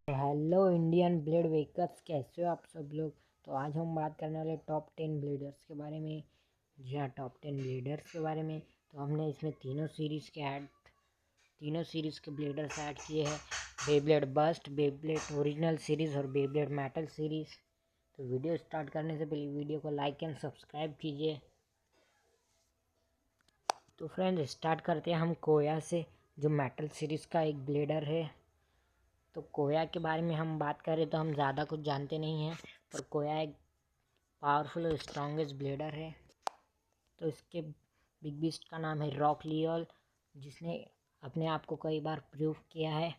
Hello Indian blade वेकर्स, कैसे हो आप सब लोग। तो आज हम बात करने वाले टॉप 10 ब्लेडर्स के बारे में। जी हाँ, टॉप 10 ब्लेडर्स के बारे में। तो हमने इसमें तीनों सीरीज़ के ब्लेडर्स ऐड किए हैं। Beyblade Burst, Beyblade original series और बेब्लेड मेटल सीरीज़। तो वीडियो स्टार्ट करने से पहले वीडियो को लाइक एंड सब्सक्राइब कीजिए। तो फ्रेंड्स, स्टार्ट करते हैं हम कोया से, जो मेटल सीरीज़ का एक ब्लेडर है। तो कोया के बारे में हम बात करें तो हम ज़्यादा कुछ जानते नहीं हैं, पर कोया एक पावरफुल और स्ट्रॉन्गेस्ट ब्लेडर है। तो इसके बिग बीस्ट का नाम है रॉक लियोल, जिसने अपने आप को कई बार प्रूव किया है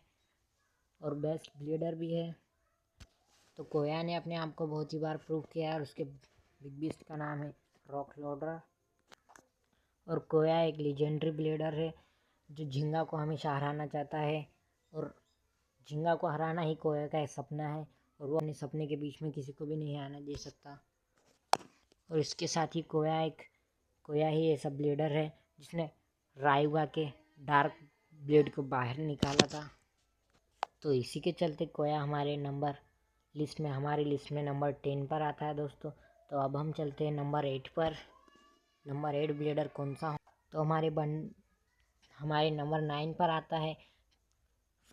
और बेस्ट ब्लेडर भी है। तो कोया ने अपने आप को बहुत ही बार प्रूव किया है और उसके बिग बीस्ट का नाम है रॉक लोडर। और कोया एक लेजेंडरी ब्लेडर है जो झिंगा को हमेशा हराना चाहता है, और झिंगा को हराना ही कोया का एक सपना है, और वो अपने सपने के बीच में किसी को भी नहीं आने दे सकता। और इसके साथ ही कोया ही ऐसा ब्लेडर है जिसने रायुगा के डार्क ब्लेड को बाहर निकाला था। तो इसी के चलते कोया हमारी लिस्ट में नंबर 10 पर आता है दोस्तों। तो अब हम चलते हैं नंबर 8 पर। नंबर 8 ब्लेडर कौन सा हो? तो हमारे नंबर 9 पर आता है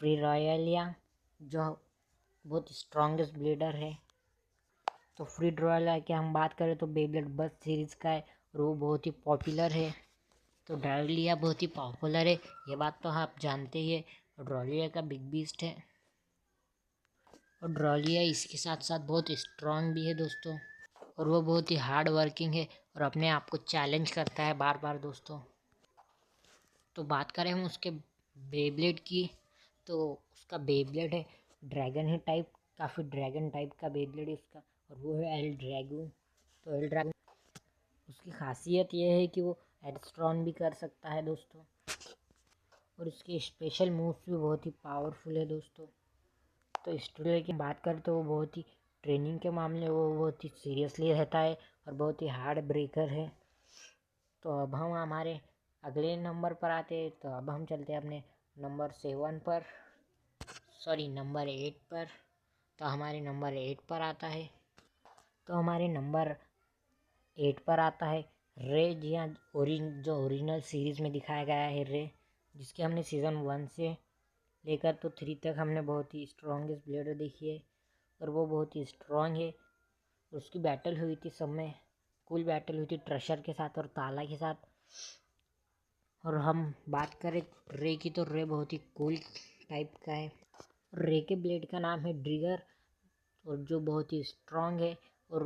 फ्री रॉयलिया, जो बहुत स्ट्रॉन्गेस्ट ब्लेडर है। तो फ्री रॉयलिया की हम बात करें तो बेब्लेड बस सीरीज़ का है और वो बहुत ही पॉपुलर है। तो ड्रॉलिया बहुत ही पॉपुलर है, ये बात तो आप जानते ही है। ड्रॉलिया का बिग बीस्ट है, और ड्रॉलिया इसके साथ साथ बहुत स्ट्रॉन्ग भी है दोस्तों। और वो बहुत ही हार्ड वर्किंग है और अपने आप को चैलेंज करता है बार बार दोस्तों। तो बात करें हम उसके बेब्लेड की, तो उसका बेब्लेड है ड्रैगन ही टाइप, काफ़ी ड्रैगन टाइप का बेब्लेड है उसका, और वो है एल ड्रैगन। तो एल ड्रैगन उसकी खासियत ये है कि वो एडस्ट्रॉन भी कर सकता है दोस्तों, और उसके स्पेशल मूव्स भी बहुत ही पावरफुल है दोस्तों। तो स्टूडियो की बात करें तो वो बहुत ही ट्रेनिंग के मामले वो बहुत ही सीरियसली रहता है और बहुत ही हार्ड ब्रेकर है। तो अब हम हमारे अगले नंबर पर आते हैं। तो अब हम चलते हैं अपने नंबर 8 पर। तो हमारे नंबर 8 पर आता है रे। जी हाँ, जो ओरिजिनल सीरीज़ में दिखाया गया है रे, जिसके हमने सीज़न 1 से लेकर तो 3 तक हमने बहुत ही स्ट्रॉन्गेस्ट ब्लेडर देखी है, और वो बहुत ही स्ट्रॉन्ग है। उसकी बैटल हुई थी कूल बैटल हुई थी ट्रेशर के साथ और ताला के साथ। और हम बात करें रे की, तो रे बहुत ही कूल टाइप का है। रे के ब्लेड का नाम है ड्रिगर, और जो बहुत ही स्ट्रॉन्ग है, और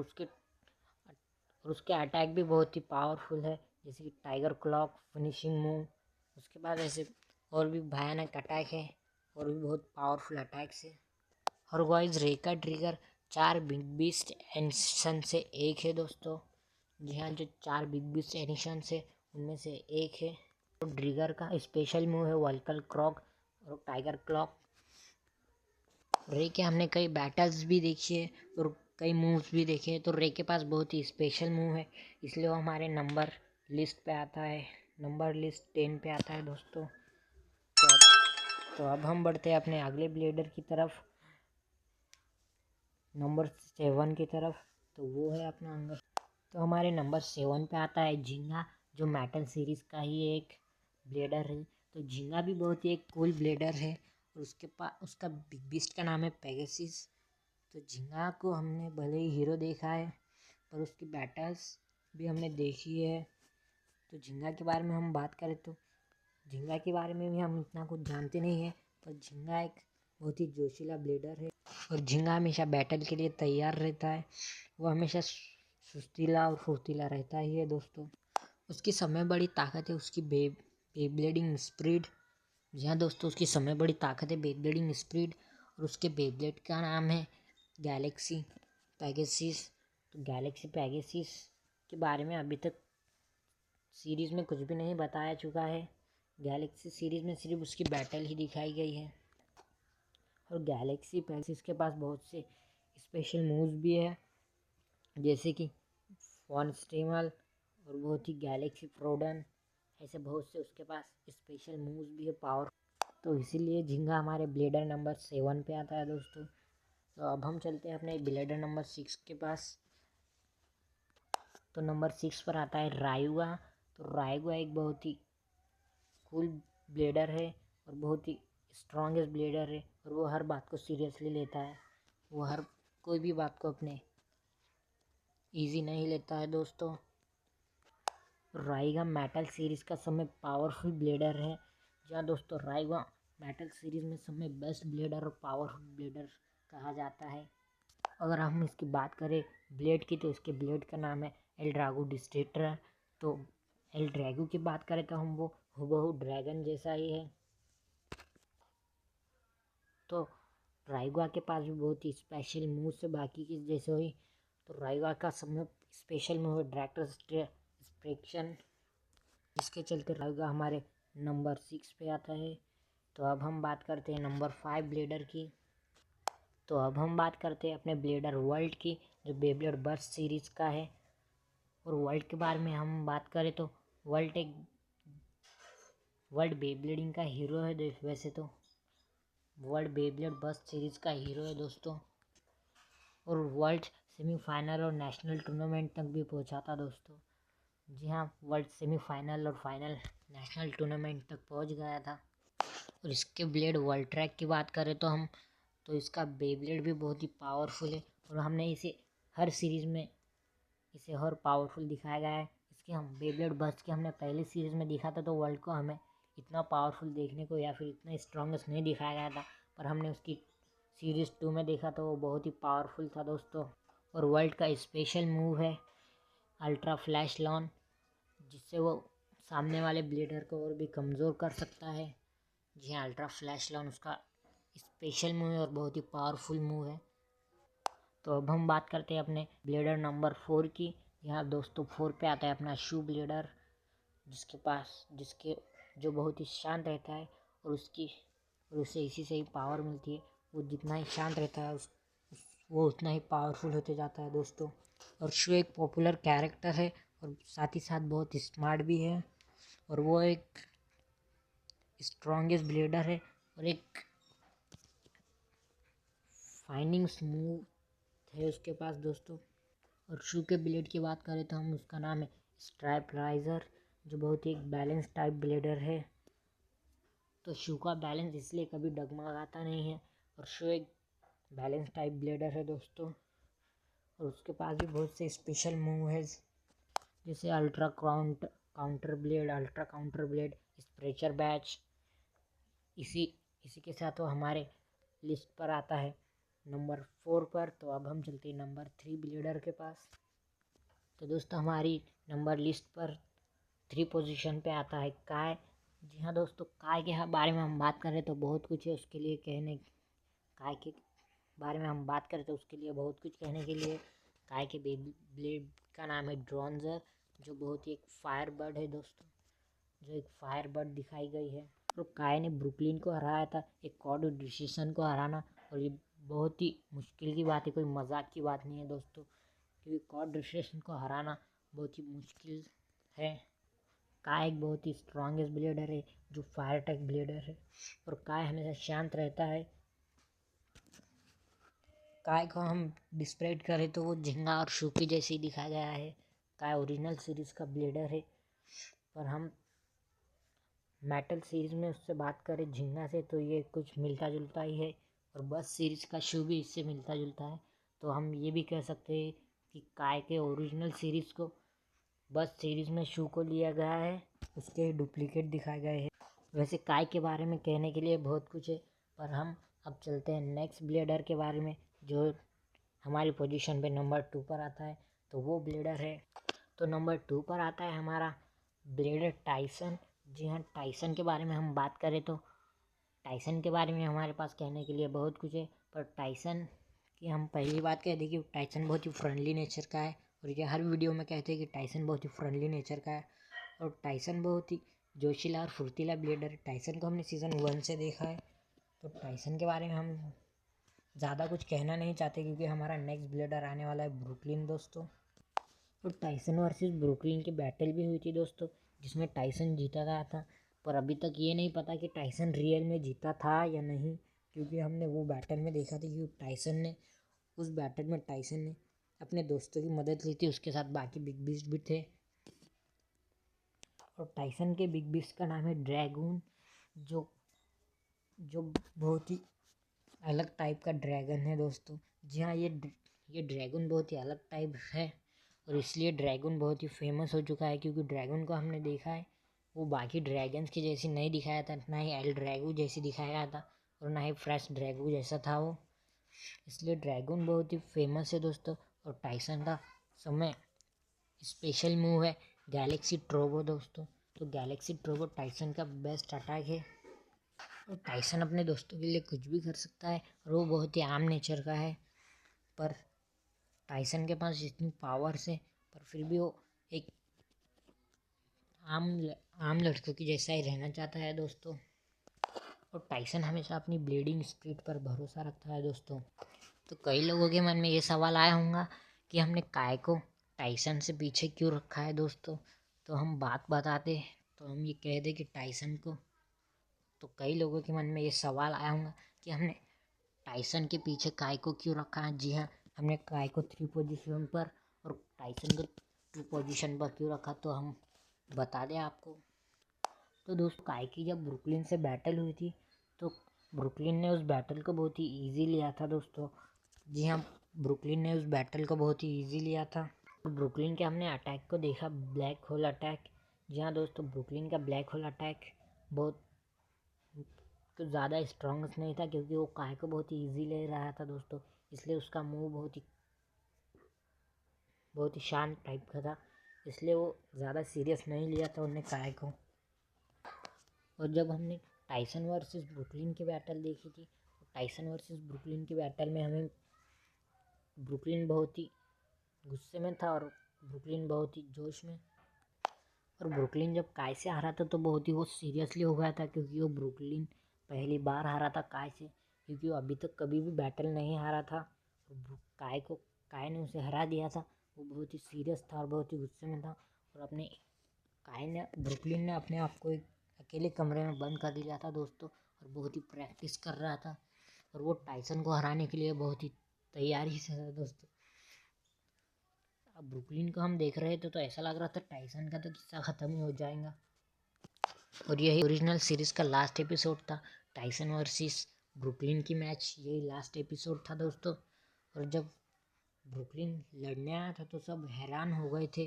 उसके अटैक भी बहुत ही पावरफुल है, जैसे कि टाइगर क्लॉक फिनिशिंग मूव। उसके बाद ऐसे और भी भयानक अटैक है, और भी बहुत पावरफुल अटैक्स है। और गाइस, रे का ट्रिगर 4 बिग बीस्ट एडिशन से एक है दोस्तों। जी हाँ, जो 4 बिग बीस्ट एडिशन है उनमें से एक है। तो ट्रिगर का स्पेशल मूव है वल्कल क्रॉक और टाइगर क्लॉक। रे के हमने कई बैटल्स भी देखी है और कई मूव्स भी देखे हैं। तो रे के पास बहुत ही स्पेशल मूव है, इसलिए वो हमारे नंबर लिस्ट 10 पे आता है दोस्तों। तो अब हम बढ़ते हैं अपने अगले ब्लेडर की तरफ, नंबर 7 की तरफ। तो वो है अपना अंगर। तो हमारे नंबर 7 पे आता है झिंगा, जो मेटल सीरीज़ का ही एक ब्लेडर है। तो झिंगा भी बहुत ही एक कूल ब्लेडर है, और उसका बिग बीस्ट का नाम है पेगासिस। तो झिंगा को हमने भले ही हीरो देखा है, पर उसकी बैटल्स भी हमने देखी है। तो झिंगा के बारे में हम बात करें तो झिंगा के बारे में भी हम इतना कुछ जानते नहीं हैं, पर झिंगा एक बहुत ही जोशीला ब्लेडर है, और झिंगा हमेशा बैटल के लिए तैयार रहता है। वो हमेशा सुस्तीला और फुर्तीला रहता ही है दोस्तों। उसकी समय बड़ी ताकत है उसकी बेब्लेडिंग स्पीड। जी हाँ दोस्तों, उसकी समय बड़ी ताकत है बेब्लेडिंग स्पीड, और उसके बेब्लेड का नाम है गैलेक्सी पैगेसिस। तो गैलेक्सी पैगेसिस के बारे में अभी तक सीरीज़ में कुछ भी नहीं बताया चुका है। गैलेक्सी सीरीज़ में सिर्फ उसकी बैटल ही दिखाई गई है, और गैलेक्सी पैगेसिस के पास बहुत से स्पेशल मूव्स भी है, जैसे कि फॉन स्टेमल और बहुत ही गैलेक्सी फ्रोडन। ऐसे बहुत से उसके पास स्पेशल मूव्स भी है, पावर। तो इसीलिए झींगा हमारे ब्लेडर नंबर 7 पे आता है दोस्तों। तो अब हम चलते हैं अपने ब्लेडर नंबर 6 के पास। तो नंबर 6 पर आता है रायुगा। तो रायुगा एक बहुत ही कूल ब्लेडर है और बहुत ही स्ट्रॉन्गेस्ट ब्लेडर है, और वो हर बात को सीरियसली लेता है। वो हर कोई भी बात को अपने इजी नहीं लेता है दोस्तों। राइगा मेटल सीरीज़ का सबसे पावरफुल ब्लेडर है। जी हाँ दोस्तों, राइगा मेटल सीरीज़ में सबसे बेस्ट ब्लेडर और पावरफुल ब्लेडर कहा जाता है। अगर हम इसकी बात करें ब्लेड की, तो इसके ब्लेड का नाम है एल ड्रागो डिस्ट्रेक्टर। तो एल ड्रैगो की बात करें तो हम वो हूबहू ड्रैगन जैसा ही है। तो राइगा के पास भी बहुत ही स्पेशल मूव से बाकी की जैसे हुई। तो राइगा का सबसे स्पेशल मूव है डायरेक्टर स्ट्रेक्शन, इसके चलते राइगा हमारे नंबर 6 पे आता है। तो अब हम बात करते हैं नंबर 5 ब्लेडर की। तो अब हम बात करते हैं अपने ब्लेडर वर्ल्ड की, जो बेब्लेड बर्स्ट सीरीज़ का है। और वर्ल्ड के बारे में हम बात करें तो वर्ल्ड बेब्लेडिंग का हीरो है। वैसे तो वर्ल्ड बेब्लेड बर्स्ट सीरीज़ का हीरो है दोस्तों, और वर्ल्ड सेमीफाइनल और नेशनल टूर्नामेंट तक भी पहुंचा था दोस्तों। जी हाँ, वर्ल्ड सेमीफाइनल और फाइनल नेशनल टूर्नामेंट तक पहुंच गया था। और इसके ब्लेड वर्ल्ड ट्रैक की बात करें तो हम, तो इसका बेब्लेड भी बहुत ही पावरफुल है, और हमने इसे हर सीरीज़ में इसे और पावरफुल दिखाया गया है। इसके हम बेब्लेड बस्ट के हमने पहली सीरीज़ में देखा था, तो वर्ल्ड को हमें इतना पावरफुल देखने को या फिर इतना स्ट्रॉन्गेस्ट नहीं दिखाया गया था, पर हमने उसकी सीरीज़ 2 में देखा तो वो बहुत ही पावरफुल था दोस्तों। और वर्ल्ड का स्पेशल मूव है अल्ट्रा फ्लैश लॉन, जिससे वो सामने वाले ब्लेडर को और भी कमज़ोर कर सकता है। जी हाँ, अल्ट्रा फ्लैश लॉन उसका स्पेशल मूव है और बहुत ही पावरफुल मूव है। तो अब हम बात करते हैं अपने ब्लेडर नंबर 4 की। यहाँ दोस्तों 4 पे आता है अपना शू ब्लेडर, जिसके जो बहुत ही शांत रहता है, और उसे इसी से ही पावर मिलती है। वो जितना ही शांत रहता है वो उतना ही पावरफुल होते जाता है दोस्तों। और शू एक पॉपुलर कैरेक्टर है, और साथ ही साथ बहुत स्मार्ट भी है, और वो एक स्ट्रॉन्गेस्ट ब्लेडर है, और एक फाइनिंग स्मूथ है उसके पास दोस्तों। और शू के ब्लेड की बात करें तो हम, उसका नाम है स्ट्राइप राइजर, जो बहुत ही एक बैलेंस टाइप ब्लेडर है। तो शू का बैलेंस इसलिए कभी डगमगाता नहीं है, और शू एक बैलेंस टाइप ब्लेडर है दोस्तों। और उसके पास भी बहुत से स्पेशल मूव है, जैसे ultra counter blade, stretcher batch. इसी के साथ वो हमारे लिस्ट पर आता है नंबर 4 पर। तो अब हम चलते हैं नंबर 3 ब्लेडर के पास। तो दोस्तों हमारी नंबर लिस्ट पर 3 पोजीशन पे आता है काय। जी हाँ दोस्तों, काय के बारे में हम बात करें तो बहुत कुछ है उसके लिए कहने। काय के बारे में हम बात करें तो उसके लिए बहुत कुछ कहने के लिए। काय के ब्लेड का नाम है ड्रॉन्जर, जो बहुत ही एक फायर बर्ड है दोस्तों, जो एक फायर बर्ड दिखाई गई है। तो काय ने ब्रुकलिन को हराया था, एक कॉड डिसीजन को हराना, और ये बहुत ही मुश्किल की बात है, कोई मजाक की बात नहीं है दोस्तों, क्योंकि कॉड डिसीजन को हराना बहुत ही मुश्किल है। काय एक बहुत ही स्ट्रॉन्गेस्ट ब्लेडर है, जो फायर टाइप ब्लेडर है, और काय हमेशा शांत रहता है। काय को हम डिस्क्राइब करें तो वो झिंगा और शूकी जैसे ही दिखाया गया है। काय ओरिजिनल सीरीज़ का ब्लेडर है, पर हम मेटल सीरीज़ में उससे बात करें झिंगा से तो ये कुछ मिलता जुलता ही है, और बस सीरीज़ का शू भी इससे मिलता जुलता है। तो हम ये भी कह सकते हैं कि काय के ओरिजिनल सीरीज़ को बस सीरीज़ में शू को लिया गया है, उसके डुप्लीकेट दिखाए गए हैं। वैसे काय के बारे में कहने के लिए बहुत कुछ है, पर हम अब चलते हैं नेक्स्ट ब्लेडर के बारे में, जो हमारी पोजीशन पे नंबर 2 पर आता है। तो वो ब्लेडर है, तो नंबर 2 पर आता है हमारा ब्लेडर टाइसन। जी हाँ, टाइसन के बारे में हम बात करें तो टाइसन के बारे में हमारे पास कहने के लिए बहुत कुछ है, पर टाइसन की हम पहली बात कह दें कि टाइसन बहुत ही फ्रेंडली नेचर का है, और ये हर वीडियो में कहते हैं कि टाइसन बहुत ही फ्रेंडली नेचर का है। और टाइसन बहुत ही जोशीला और फुर्तीला ब्लेडर है। टाइसन को हमने सीज़न 1 से देखा है, तो टाइसन के बारे में हम ज़्यादा कुछ कहना नहीं चाहते, क्योंकि हमारा नेक्स्ट ब्लेडर आने वाला है ब्रुकलिन दोस्तों। तो टाइसन वर्सेस ब्रुकलिन की बैटल भी हुई थी दोस्तों, जिसमें टाइसन जीता गया था। पर अभी तक ये नहीं पता कि टाइसन रियल में जीता था या नहीं, क्योंकि हमने वो बैटल में देखा था कि उस बैटल में टाइसन ने अपने दोस्तों की मदद ली थी, उसके साथ बाकी बिग बीस्ट भी थे। और टाइसन के बिग बीस्ट का नाम है ड्रैगून, जो जो बहुत ही अलग टाइप का ड्रैगन है दोस्तों। जी हाँ, ये ड्रैगन बहुत ही अलग टाइप है और इसलिए ड्रैगन बहुत ही फेमस हो चुका है, क्योंकि ड्रैगन को हमने देखा है वो बाकी ड्रैगन्स की जैसी नहीं दिखाया था, ना ही एल ड्रैगू जैसी दिखाया था और ना ही फ्रेश ड्रैगू जैसा था वो। इसलिए ड्रैगन बहुत ही फेमस है दोस्तों। और टाइसन का समय स्पेशल मूव है गैलेक्सी ट्रोबो दोस्तों। तो गैलेक्सी ट्रोबो टाइसन का बेस्ट अटैक है और टाइसन अपने दोस्तों के लिए कुछ भी कर सकता है और वो बहुत ही आम नेचर का है। पर टाइसन के पास इतनी पावर्स है पर फिर भी वो एक आम लड़कों की जैसा ही रहना चाहता है दोस्तों। और टाइसन हमेशा अपनी ब्लीडिंग स्प्रिट पर भरोसा रखता है दोस्तों। तो कई लोगों के मन में ये सवाल आया होगा कि हमने काय को टाइसन से पीछे क्यों रखा है दोस्तों। तो हम बात बताते तो हम ये कह दें कि टाइसन को, तो कई लोगों के मन में ये सवाल आया होगा कि हमने टाइसन के पीछे काय को क्यों रखा है। जी हाँ, हमने काय को 3 पोजीशन पर और टाइसन को 2 पोजीशन पर क्यों रखा, तो हम बता दें आपको। तो दोस्तों, काय की जब ब्रुकलिन से बैटल हुई थी तो ब्रुकलिन ने उस बैटल को बहुत ही ईजी लिया था दोस्तों। जी हाँ, ब्रुकलिन ने उस बैटल को बहुत ही ईजी लिया था। ब्रुकलिन के हमने अटैक को देखा, ब्लैक होल अटैक। जी हाँ दोस्तों, ब्रुकलिन का ब्लैक होल अटैक बहुत तो ज़्यादा स्ट्रॉन्ग नहीं था, क्योंकि वो काय को बहुत ही ईजी ले रहा था दोस्तों। इसलिए उसका मूव बहुत ही शांत टाइप का था, इसलिए वो ज़्यादा सीरियस नहीं लिया था उन्हें काय को। और जब हमने टाइसन वर्सेस ब्रुकलिन की बैटल देखी थी, तो टाइसन वर्सेस ब्रुकलिन की बैटल में हमें ब्रुकलिन बहुत ही गुस्से में था और ब्रुकलिन बहुत ही जोश में। और ब्रुकलिन जब काय से हारा था तो बहुत ही वो सीरियसली हो गया था, क्योंकि वो ब्रुकलिन पहली बार हारा था काय से, क्योंकि वो अभी तक कभी भी बैटल नहीं हारा था। काय ने उसे हरा दिया था। वो बहुत ही सीरियस था और बहुत ही गुस्से में था और ब्रुकलिन ने अपने आप को एक अकेले कमरे में बंद कर लिया था दोस्तों, और बहुत ही प्रैक्टिस कर रहा था और वो टाइसन को हराने के लिए बहुत ही तैयारी से था दोस्तों। अब ब्रुकलिन को हम देख रहे थे तो ऐसा लग रहा था टाइसन का तो किस्सा ख़त्म ही हो जाएगा। और यही ओरिजिनल सीरीज़ का लास्ट एपिसोड था, टाइसन वर्सेस ब्रुकलिन की मैच। यही लास्ट एपिसोड था दोस्तों। और जब ब्रुकलिन लड़ने आया था तो सब हैरान हो गए थे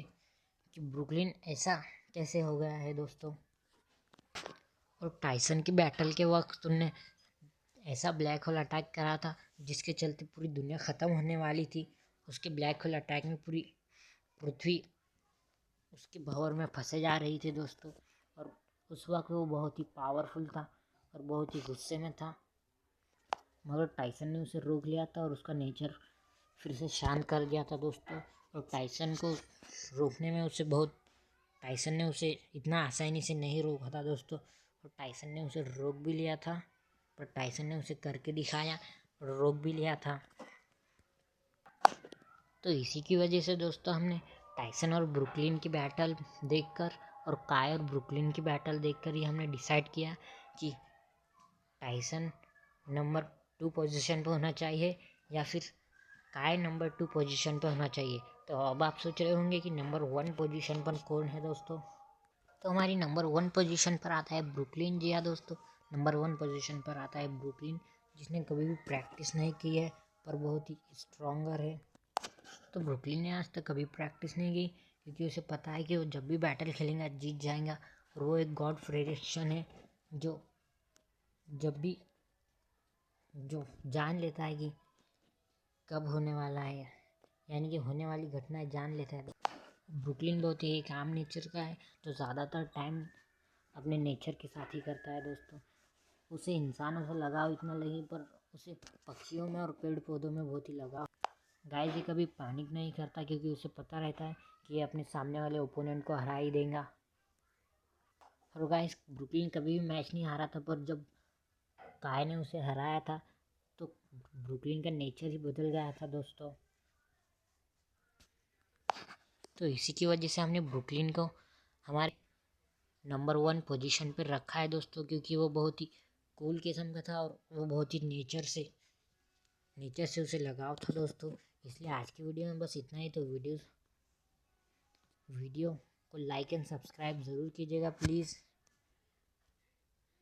कि ब्रुकलिन ऐसा कैसे हो गया है दोस्तों। और टाइसन की बैटल के वक्त उनने ऐसा ब्लैक होल अटैक करा था जिसके चलते पूरी दुनिया ख़त्म होने वाली थी। उसके ब्लैक होल अटैक में पूरी पृथ्वी उसके भंवर में फंसे जा रही थी दोस्तों। और उस वक्त वो बहुत ही पावरफुल था और बहुत ही गुस्से में था, मगर टाइसन ने उसे रोक लिया था और उसका नेचर फिर से शांत कर दिया था दोस्तों। और टाइसन को रोकने में टाइसन ने उसे इतना आसानी से नहीं रोका था दोस्तों। और टाइसन ने उसे रोक भी लिया था, पर टाइसन ने उसे करके दिखाया और रोक भी लिया था। तो इसी की वजह से दोस्तों हमने टाइसन और ब्रुकलिन की बैटल देखकर और काय और ब्रुकलिन की बैटल देखकर ही हमने डिसाइड किया कि टाइसन नंबर 2 पोजीशन पर होना चाहिए या फिर काय नंबर 2 पोजीशन पर होना चाहिए। तो अब आप सोच रहे होंगे कि नंबर 1 पोजीशन पर कौन है दोस्तों। तो हमारी नंबर 1 पोजीशन पर आता है ब्रुकलिन। जी हाँ दोस्तों, नंबर 1 पोजीशन पर आता है ब्रुकलिन, जिसने कभी भी प्रैक्टिस नहीं की है पर बहुत ही स्ट्रॉन्गर है। तो ब्रुकलिन ने आज तक कभी प्रैक्टिस नहीं की, क्योंकि उसे पता है कि वो जब भी बैटल खेलेगा जीत जाएगा। और वो एक गॉड प्रेडिक्शन है जो जो जान लेता है कि कब होने वाला है, यानी कि होने वाली घटनाएं जान लेता है। ब्रुकलिन बहुत ही काम नेचर का है, तो ज़्यादातर टाइम अपने नेचर के साथ ही करता है दोस्तों। उसे इंसानों से लगाव इतना नहीं, पर उसे पक्षियों में और पेड़ पौधों में बहुत ही लगाव। गाइस, ये कभी पैनिक नहीं करता, क्योंकि उसे पता रहता है कि ये अपने सामने वाले ओपोनेंट को हरा ही देगा। और गाइस, ब्रुकलिन कभी भी मैच नहीं हारा था, पर जब काय ने उसे हराया था तो ब्रुकलिन का नेचर ही बदल गया था दोस्तों। तो इसी की वजह से हमने ब्रुकलिन को हमारे नंबर 1 पोजीशन पर रखा है दोस्तों, क्योंकि वो बहुत ही कूल किस्म का था और वो बहुत ही नेचर से उसे लगाव था दोस्तों। इसलिए आज की वीडियो में बस इतना ही। तो वीडियो को लाइक एंड सब्सक्राइब ज़रूर कीजिएगा प्लीज़।